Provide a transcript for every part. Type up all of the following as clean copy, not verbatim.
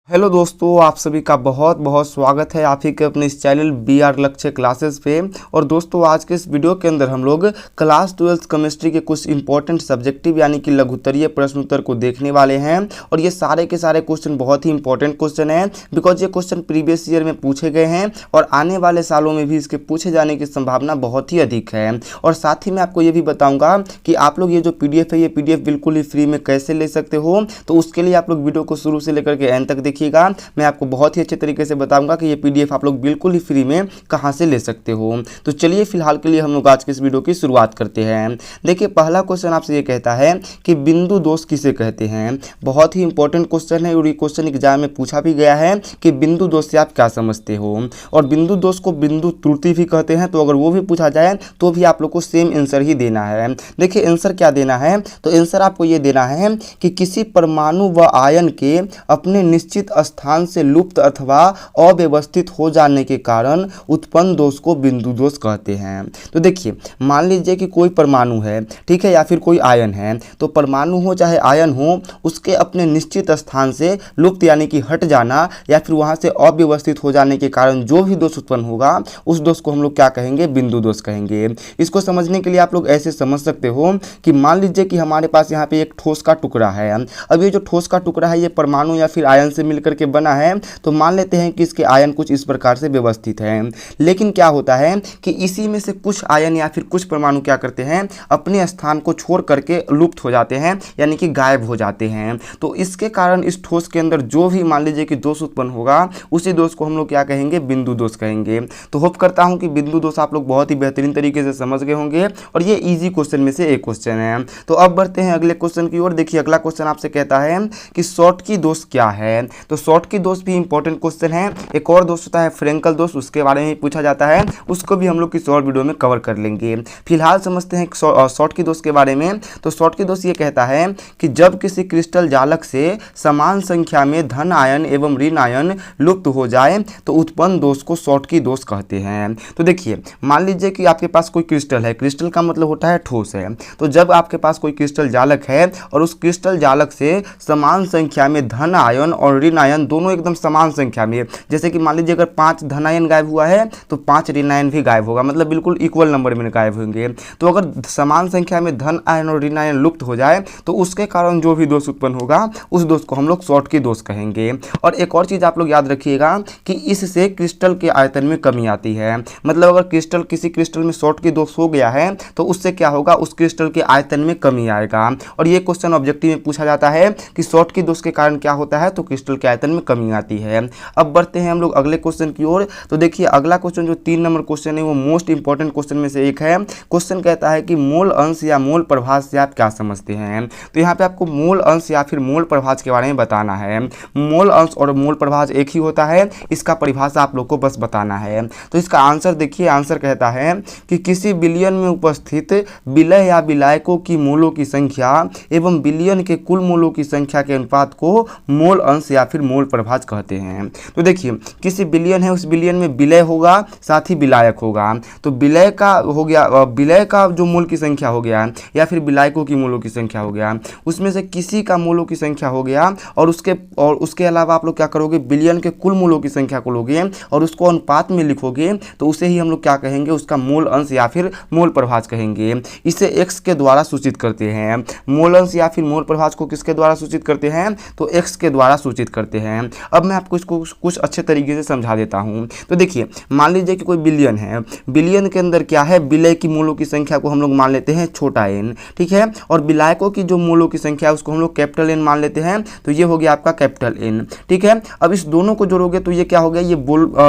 Hello दोस्तों, आप सभी का बहुत बहुत स्वागत है आप ही के अपने इस चैनल बी आर लक्ष्य क्लासेस पे। और दोस्तों, आज के इस वीडियो के अंदर हम लोग क्लास 12 केमिस्ट्री के कुछ इंपॉर्टेंट सब्जेक्टिव यानी कि लघुत्तरीय प्रश्न उत्तर को देखने वाले हैं। और ये सारे के सारे क्वेश्चन बहुत ही इंपॉर्टेंट क्वेश्चन हैं, बिकॉज ये क्वेश्चन प्रीवियस ईयर में पूछे गए हैं और आने वाले सालों में भी इसके पूछे जाने की संभावना बहुत ही अधिक है। और साथ ही मैं आपको ये भी बताऊँगा कि आप लोग ये जो PDF है, ये PDF बिल्कुल ही फ्री में कैसे ले सकते हो। तो उसके लिए आप लोग वीडियो को शुरू से लेकर के एंड तक मैं आपको बहुत ही अच्छे तरीके से बताऊंगा कि ये PDF आप लोग बिल्कुल ही फ्री में कहां से ले सकते हो। तो चलिए फिलहाल के लिए हम लोग आज के इस वीडियो की शुरुआत करते हैं। देखिए, पहला क्वेश्चन आपसे ये कहता है कि बिंदु दोष किसे कहते हैं। बहुत ही इंपॉर्टेंट क्वेश्चन है और ये क्वेश्चन एग्जाम में पूछा भी गया है कि बिंदु दोष से आप क्या समझते हो। और बिंदु दोष को बिंदु त्रुटि भी कहते हैं, तो अगर वो भी पूछा जाए तो भी आप लोग को सेम आंसर ही देना है। देखिए आंसर क्या देना है, तो आंसर आपको ये देना है कि किसी परमाणु व आयन के अपने निश्चित स्थान से लुप्त अथवा अव्यवस्थित हो जाने के कारण उत्पन्न दोष को बिंदु दोष कहते हैं। तो देखिए, मान लीजिए कि कोई परमाणु है, ठीक है, या फिर कोई आयन है। तो परमाणु हो चाहे आयन हो, उसके अपने निश्चित स्थान से लुप्त यानी कि हट जाना या फिर वहां से अव्यवस्थित हो जाने के कारण जो भी दोष उत्पन्न होगा उस दोष को हम लोग क्या कहेंगे, बिंदु दोष कहेंगे। इसको समझने के लिए आप लोग ऐसे समझ सकते हो कि मान लीजिए कि हमारे पास यहाँ पे एक ठोस का टुकड़ा है। अब ये जो ठोस का टुकड़ा है ये परमाणु या फिर आयन से मिलकर के बना है। तो मान लेते हैं कि इसके आयन कुछ इस प्रकार से व्यवस्थित हैं। लेकिन क्या होता है कि इसी में से कुछ आयन या फिर कुछ परमाणु क्या करते हैं, अपने स्थान को छोड़ करके लुप्त हो जाते हैं यानी कि गायब हो जाते हैं। तो इसके कारण इस ठोस के अंदर जो भी मान लीजिए कि दोष उत्पन्न होगा उसी दोष को हम लोग क्या कहेंगे, बिंदु दोष कहेंगे। तो होप करता हूं कि बिंदु दोष आप लोग बहुत ही बेहतरीन तरीके से समझ गए होंगे और ये इजी क्वेश्चन में से एक क्वेश्चन है। तो अब बढ़ते हैं अगले क्वेश्चन की ओर। देखिए अगला क्वेश्चन आपसे कहता है कि शॉर्टकी दोष क्या है। तो शॉर्टकी दोष भी इंपॉर्टेंट क्वेश्चन है। एक और दोष होता है फ्रेंकल दोष, उसके बारे में पूछा जाता है, उसको भी हम लोग किसी और वीडियो में कवर कर लेंगे। फिलहाल समझते हैं शॉर्टकी दोष के बारे में। तो शॉर्टकी दोष ये कहता है कि जब किसी क्रिस्टल जालक से समान संख्या में धन आयन एवं ऋण आयन लुप्त हो जाए तो उत्पन्न दोष को शॉर्टकी दोष कहते हैं। तो देखिए, मान लीजिए कि आपके पास कोई क्रिस्टल है, क्रिस्टल का मतलब होता है ठोस है। तो जब आपके पास कोई क्रिस्टल जालक है और उस क्रिस्टल जालक से समान संख्या में धन आयन और ऋण आयन दोनों एकदम समान संख्या में, जैसे कि मान लीजिए अगर 5 धन आयन गायब हुआ है तो 5 ऋण आयन भी गायब होगा, मतलब बिल्कुल इक्वल नंबर में गायब होंगे। तो अगर समान संख्या में धन आयन और ऋण आयन लुप्त हो जाए तो उसके कारण जो भी दोष उत्पन्न होगा उस दोष को हम लोग शॉर्टकी दोष कहेंगे। और एक और चीज आप लोग याद रखिएगा कि इससे क्रिस्टल के आयतन में कमी आती है। मतलब अगर क्रिस्टल किसी क्रिस्टल में शॉर्टकी दोष हो गया है तो उससे क्या होगा, उस क्रिस्टल के आयतन में कमी आएगा। और ये क्वेश्चन ऑब्जेक्टिव में पूछा जाता है कि शॉर्टकी दोष के कारण क्या होता है, तो क्रिस्टल के आयतन में कमी आती है। अब बढ़ते हैं हम लोग अगले क्वेश्चन की ओर। तो देखिए अगला क्वेश्चन जो 3 नंबर क्वेश्चन है वो मोस्ट इंपॉर्टेंट क्वेश्चन में से एक है। क्वेश्चन कहता है कि मोल अंश या मोल प्रभाज से आप क्या समझते हैं। तो यहाँ पे आपको मोल अंश या फिर मोल प्रभाज के बारे में बताना है। मोल अंश और मोल प्रभाज एक ही होता है, इसका परिभाषा आप लोग को बस बताना है। तो इसका आंसर देखिए, आंसर कहता है कि किसी बिलियन में उपस्थित विलय या विलायकों की मोलों की संख्या एवं बिलियन के कुल मोलों की संख्या के अनुपात को मोल अंश या फिर मोल प्रभाज कहते हैं। तो देखिए किसी बिलियन है, उस बिलियन में विलय होगा साथ ही विलायक होगा। तो विलय का हो गया, विलय का जो मोल की संख्या हो गया या फिर विलायकों की मोलों की संख्या हो गया, उसमें से किसी का मोलों की संख्या हो गया और उसके अलावा आप लोग क्या करोगे, बिलियन के कुल मोलों की संख्या को लोगे और उसको अनुपात में लिखोगे तो उसे ही हम लोग क्या कहेंगे, उसका मोल अंश या फिर मोल प्रभाज कहेंगे। इसे x के द्वारा सूचित करते हैं। मोल अंश या फिर मोल प्रभाज को किसके द्वारा सूचित करते हैं, तो x के द्वारा सूचित करते हैं। अब मैं आपको इसको कुछ अच्छे तरीके से समझा देता हूं। तो देखिए मान लीजिए कि कोई बिलियन है, बिलियन के अंदर क्या है, विलय की मोलों की संख्या को हम लोग मान लेते हैं छोटा n, ठीक है, और विलायकों की जो मोलों की संख्या है उसको हम लोग कैपिटल N मान लेते हैं। तो ये हो गया आपका कैपिटल N, ठीक है। अब इस दोनों को जोड़ोगे तो ये क्या हो गया, ये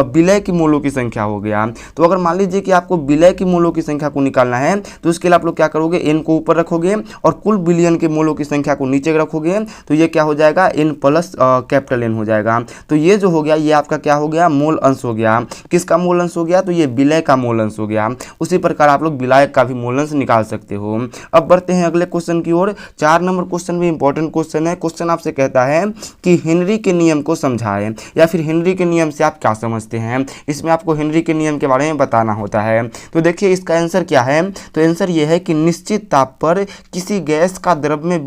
विलय की मोलों की संख्या हो गया। तो अगर मान लीजिए कि आपको विलय की मोलों की संख्या को निकालना है तो इसके लिए आप लोग क्या करोगे, n को ऊपर रखोगे और कुल बिलियन के मोलों की संख्या को नीचे रखोगे। तो ये क्या हो जाएगा, n प्लस कैपिटल N हो जाएगा। तो ये जो हो गया ये आपका क्या हो गया, मोल अंश हो गया। किसका मोल अंश हो गया, तो ये विलय का मोल अंश हो गया। उसी प्रकार आप लोग विलायक का भी मोल अंश निकाल सकते हो। अब बढ़ते हैं अगले क्वेश्चन की ओर। 4 नंबर क्वेश्चन भी इंपॉर्टेंट क्वेश्चन है। क्वेश्चन आपसे कहता है कि हेनरी के नियम को समझाएं या फिर हेनरी के नियम से आप क्या समझते हैं। इसमें आपको हेनरी के नियम के बारे में बताना होता है। तो देखिए इसका आंसर क्या है, तो आंसर ये है कि निश्चित ताप पर किसी गैस का द्रव में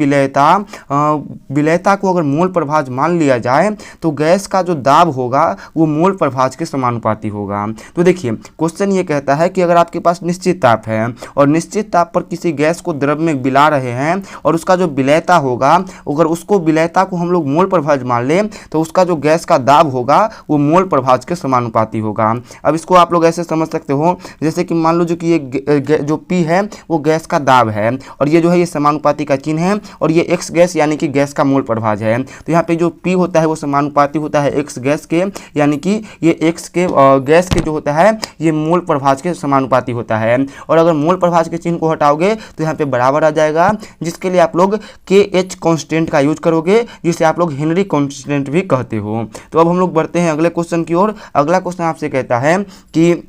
विलयता को अगर मोल प्रभाज मान लिया जाए तो गैस का जो दाब होगा वो मोल प्रभाज के समानुपाती होगा। तो देखिए क्वेश्चन ये कहता है कि अगर आपके पास निश्चित ताप है और निश्चित ताप पर किसी गैस को द्रव में बिला रहे हैं और उसका जो विलयता होगा, अगर उसको विलयता को हम लोग मोल प्रभाज मान लें तो उसका जो गैस का दाब होगा वो मोल प्रभाज के समानुपाती होगा। अब इसको आप लोग ऐसे समझ सकते हो जैसे कि मान लो जो कि ये जो P है वो गैस का दाब है और ये जो है ये समानुपाती का चिन्ह है और ये X गैस यानी कि गैस का मोल प्रभाज है। तो यहाँ पे जो P होता है वो समानुपाती होता है X गैस के, यानी कि ये X के गैस के जो होता है ये मोल प्रभाज के समानुपाती होता है। और अगर मोल प्रभाज के चिन्ह को हटाओगे तो यहाँ पे बराबर आ जाएगा, जिसके लिए आप लोग KH कांस्टेंट का यूज करोगे, जिसे आप लोग हेनरी कांस्टेंट भी कहते हो। तो अब हम लोग बढ़ते हैं अगले क्वेश्चन की ओर। अगला क्वेश्चन आपसे कहता है कि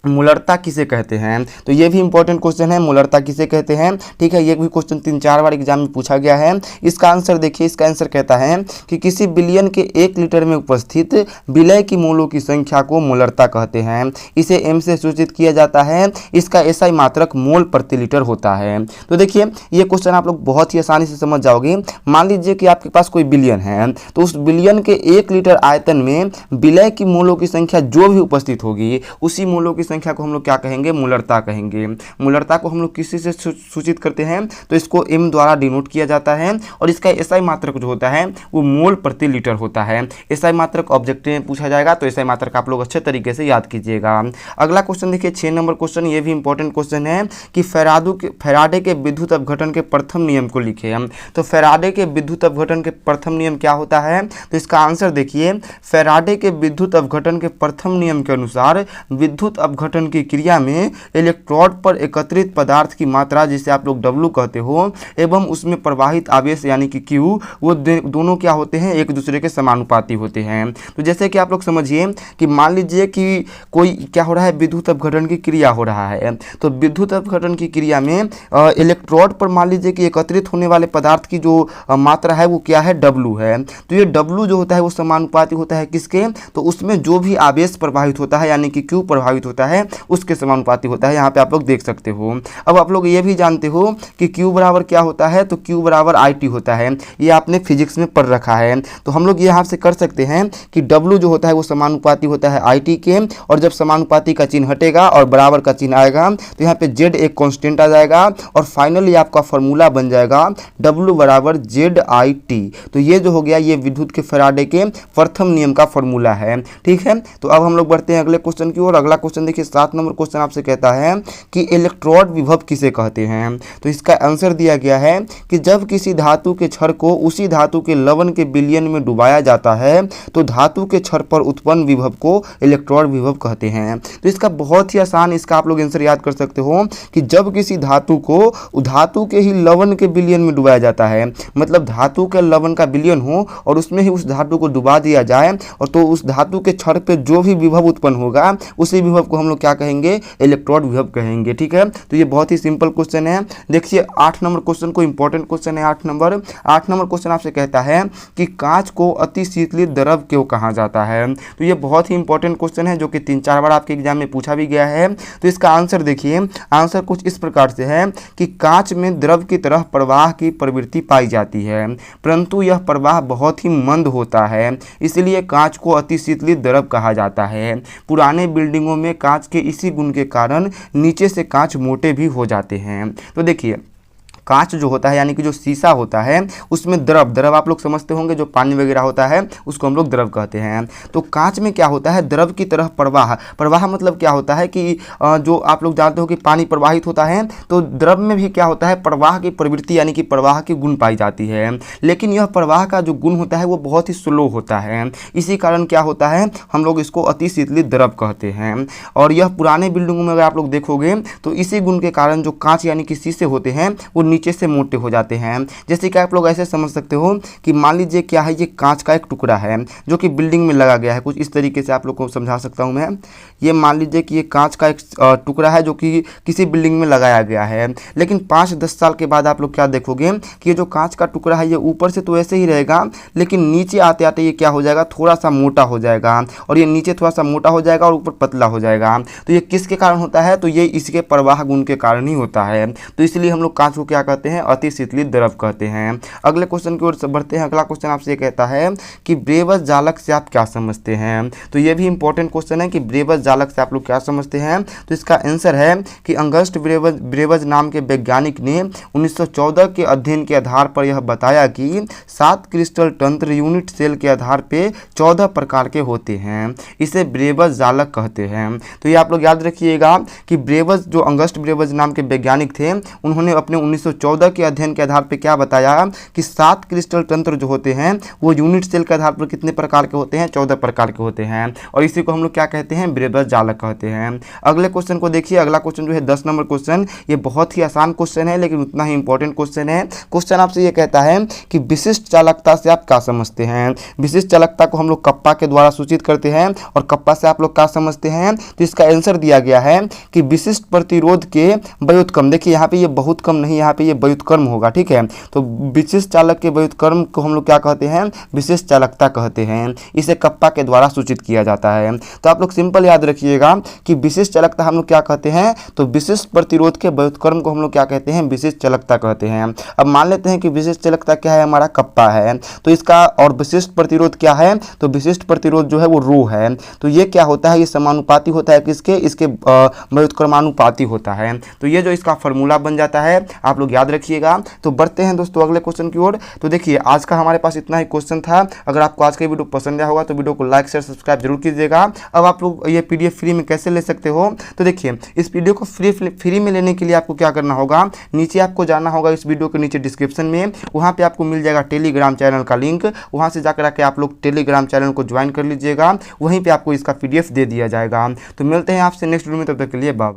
मूलरता किसे कहते हैं। तो ये भी इंपॉर्टेंट क्वेश्चन है, मूलरता किसे कहते हैं। ठीक है, ये भी क्वेश्चन 3-4 बार एग्जाम में पूछा गया है। इसका आंसर देखिए, इसका आंसर कहता है कि किसी बिलियन के 1 लीटर में उपस्थित विलय की मोलों की संख्या को मूलरता कहते हैं। इसे m से सूचित किया जाता है। इसका SI मात्रक मोल प्रति लीटर होता है। तो देखिए ये क्वेश्चन आप लोग बहुत ही आसानी से समझ जाओगे। मान लीजिए कि आपके पास कोई बिलियन है, तो उस बिलियन के 1 लीटर आयतन में विलय की मोलों की संख्या जो भी उपस्थित होगी उसी मोलों की संख्या को हम लोग क्या कहेंगे, मूलरता कहेंगे। मूलरता को हम लोग किसी से सूचित करते हैं तो इसको m द्वारा डिनोट किया जाता है और इसका SI मात्रक जो होता है वो मोल प्रति लीटर होता है। SI मात्रक ऑब्जेक्टिव में पूछा जाएगा तो SI मात्रक आप लोग अच्छे तरीके से याद कीजिएगा। अगला क्वेश्चन देखिए 6 नंबर क्वेश्चन, ये भी इंपॉर्टेंट क्वेश्चन है कि फैराडे के विद्युत अपघटन के प्रथम नियम को लिखे। तो फैराडे के विद्युत अपघटन के प्रथम नियम क्या होता है, तो इसका आंसर देखिए, फैराडे के विद्युत अपघटन के प्रथम नियम के अनुसार विद्युत अपघटन की क्रिया में इलेक्ट्रोड पर एकत्रित पदार्थ की मात्रा, जिसे आप लोग W कहते हो, एवं उसमें प्रवाहित आवेश यानी कि Q, वो दोनों क्या होते हैं, एक दूसरे के समानुपाती होते हैं। तो जैसे कि आप लोग समझिए कि मान लीजिए कि कोई क्या हो रहा है, विद्युत अपघटन की क्रिया हो रहा है। तो विद्युत अपघटन की क्रिया में इलेक्ट्रोड पर मान लीजिए कि एकत्रित होने वाले पदार्थ की जो मात्रा है वो क्या है, W है। तो ये W जो होता है वो समानुपाती होता है किसके, तो उसमें जो भी आवेश प्रवाहित होता है यानी कि Q प्रभावित होता है उसके समानुपाती होता है। यहाँ पे आप लोग देख सकते हो। अब आप लोग ये भी जानते हो कि Q बराबर क्या होता है, तो Q बराबर IT होता है। ये आपने फिजिक्स में पढ़ रखा है। तो हम लोग यहाँ से कर सकते हैं कि W जो होता है वो समानुपाती होता है IT के, और जब समानुपाती का चिन्ह हटेगा और बराबर का चिन्ह आएगा तो यहाँ पे Z एक कांस्टेंट आ जाएगा और फाइनली आपका फॉर्मूला बन जाएगा W बराबर ZIT। तो ये जो हो गया ये विद्युत के फैराडे के प्रथम नियम का फॉर्मूला है। ठीक है, तो अब हम लोग बढ़ते हैं अगले क्वेश्चन की ओर। अगला क्वेश्चन देखिए 7 नंबर क्वेश्चन आपसे कहता है कि इलेक्ट्रोड विभव किसे कहते हैं। तो इसका आंसर दिया गया है कि जब किसी धातु के छड़ को उसी धातु के लवण के विलयन में डुबाया जाता है तो धातु के छड़ पर उत्पन्न विभव को इलेक्ट्रोड विभव कहते हैं। तो इसका बहुत ही आसान, इसका आप लोग आंसर याद कर सकते हो कि जब किसी धातु को धातु के ही लवण के विलयन में डुबाया जाता है, मतलब धातु के लवण का विलयन हो और उसमें ही उस धातु को डुबा दिया जाए, और तो उस धातु के छड़ पे जो भी विभव उत्पन्न होगा उसी विभव को हम लोग क्या कहेंगे, इलेक्ट्रोड विभव कहेंगे। ठीक है, तो ये बहुत ही सिंपल क्वेश्चन है। देखिए 8 नंबर क्वेश्चन को, इंपॉर्टेंट क्वेश्चन है 8 नंबर क्वेश्चन आपसे कहता है कि कांच को अति शीतलित द्रव क्यों कहा जाता है। तो ये बहुत ही इंपॉर्टेंट क्वेश्चन है जो कि 3-4 बार आपके एग्जाम में पूछा भी गया है। तो इसका आंसर देखिए, आंसर कुछ इस प्रकार से है कि कांच में द्रव की तरह प्रवाह की प्रवृत्ति पाई जाती है, परंतु यह प्रवाह बहुत ही मंद होता है, इसलिए कांच को अति शीतलित द्रव कहा जाता है। पुराने बिल्डिंगों में कांच के इसी गुण के कारण नीचे से कांच मोटे भी हो जाते हैं। तो देखिए कांच जो होता है यानी कि जो शीशा होता है उसमें द्रव आप लोग समझते होंगे, जो पानी वगैरह होता है उसको हम लोग द्रव कहते हैं। तो कांच में क्या होता है, द्रव की तरह प्रवाह मतलब क्या होता है कि जो आप लोग जानते हो कि पानी प्रवाहित होता है, तो द्रव में भी क्या होता है, प्रवाह की प्रवृत्ति यानी कि प्रवाह की गुण पाई जाती है, लेकिन यह प्रवाह का जो गुण होता है वो बहुत ही स्लो होता है। इसी कारण क्या होता है, हम लोग इसको अति शीतलित द्रव कहते हैं। और यह पुराने बिल्डिंगों में अगर आप लोग देखोगे तो इसी गुण के कारण जो कांच यानी कि शीशे होते हैं वो नीचे से मोटे हो जाते हैं। जैसे कि आप लोग ऐसे समझ सकते हो कि मान लीजिए क्या है, ये कांच का एक टुकड़ा है जो कि बिल्डिंग में लगा गया है। कुछ इस तरीके से आप लोग को समझा सकता हूं मैं। ये मान लीजिए कि ये कांच का एक टुकड़ा है जो कि किसी बिल्डिंग में लगाया गया है, लेकिन 5-10 साल के बाद आप लोग क्या देखोगे कि ये जो कांच का टुकड़ा है ये ऊपर से तो ऐसे ही रहेगा, लेकिन नीचे आते आते ये क्या हो जाएगा, थोड़ा सा मोटा हो जाएगा, और ये नीचे थोड़ा सा मोटा हो जाएगा और ऊपर पतला हो जाएगा। तो ये किसके कारण होता है, तो ये इसके प्रवाह गुण के कारण ही होता है। तो इसलिए हम लोग कांच को क्या क्या कहते हैं, अति शीतलित द्रव कहते हैं। अगले क्वेश्चन की ओर बढ़ते हैं। अगला क्वेश्चन आपसे कहता है कि ब्रेवज जालक से आप क्या समझते हैं। तो ये भी इंपॉर्टेंट क्वेश्चन है कि ब्रेवज जालक से आप लोग क्या समझते हैं। तो इसका आंसर है कि अंगस्ट ब्रेवज नाम के वैज्ञानिक ने 1914 के अध्ययन के आधार पर यह बताया कि 7 क्रिस्टल तंत्र यूनिट सेल के आधार पर 14 प्रकार के होते हैं। इसे ब्रेवज जालक कहते हैं। तो ये आप लोग याद रखिएगा कि ब्रेवज, जो अंगस्ट ब्रेवज नाम के वैज्ञानिक थे, उन्होंने अपने 1914 के अध्ययन के आधार पर क्या बताया कि 7 क्रिस्टल तंत्र जो होते हैं वो यूनिट सेल के आधार पर कितने प्रकार के होते हैं, 14 प्रकार के होते हैं। और इसी को हम लोग क्या कहते हैं, ब्रेवज जालक कहते हैं। अगले क्वेश्चन को देखिए। अगला क्वेश्चन जो है 10 नंबर क्वेश्चन, ये बहुत ही आसान क्वेश्चन है लेकिन उतना ही इंपॉर्टेंट क्वेश्चन है। क्वेश्चन आपसे ये कहता है कि विशिष्ट चालकता से आप क्या समझते हैं। विशिष्ट चालकता को हम लोग कप्पा के द्वारा सूचित करते हैं और कप्पा से आप लोग क्या समझते हैं। तो इसका आंसर दिया गया है कि विशिष्ट प्रतिरोध के व्युत्क्रम। देखिए यहाँ पे ये बहुत कम नहीं, यहाँ पे ये व्युत्क्रम होगा, ठीक है। तो विशिष्ट चालक के व्युत्क्रम को हम लोग क्या कहते हैं, विशिष्ट चालकता कहते हैं। इसे कप्पा के द्वारा सूचित किया जाता है। तो आप लोग सिंपल याद रखिएगा कि विशिष्ट चालकता हम लोग क्या कहते हैं, तो विशिष्ट प्रतिरोध के व्युत्क्रम को हम लोग क्या कहते हैं, विशिष्ट चालकता कहते हैं। अब मान लेते हैं कि विशिष्ट चालकता क्या है, हमारा कप्पा है। तो इसका और विशिष्ट प्रतिरोध क्या है, तो विशिष्ट प्रतिरोध जो है वो रो है। तो ये क्या होता है, ये समानुपाती होता है किसके, इसके व्युत्क्रमानुपाती होता है। तो ये जो इसका फॉर्मूला बन जाता है, आप लोग याद रखिएगा। तो बढ़ते हैं दोस्तों अगले क्वेश्चन की ओर। तो देखिए आज का हमारे पास इतना ही क्वेश्चन था। अगर आपको आज का वीडियो पसंद आया होगा तो वीडियो को लाइक शेयर सब्सक्राइब जरूर कीजिएगा। अब आप लोग ये पीडीएफ फ्री में कैसे ले सकते हो, तो देखिए इस वीडियो को फ्री में लेने के लिए आपको क्या करना होगा, नीचे आपको जाना होगा, इस वीडियो के नीचे डिस्क्रिप्शन में, वहाँ पे आपको मिल जाएगा टेलीग्राम चैनल का लिंक। वहाँ से जाकर आके आप लोग टेलीग्राम चैनल को ज्वाइन कर लीजिएगा, वहीं पे आपको इसका पीडीएफ दे दिया जाएगा। तो मिलते हैं आपसे नेक्स्ट वीडियो में, तब तक के लिए बाय।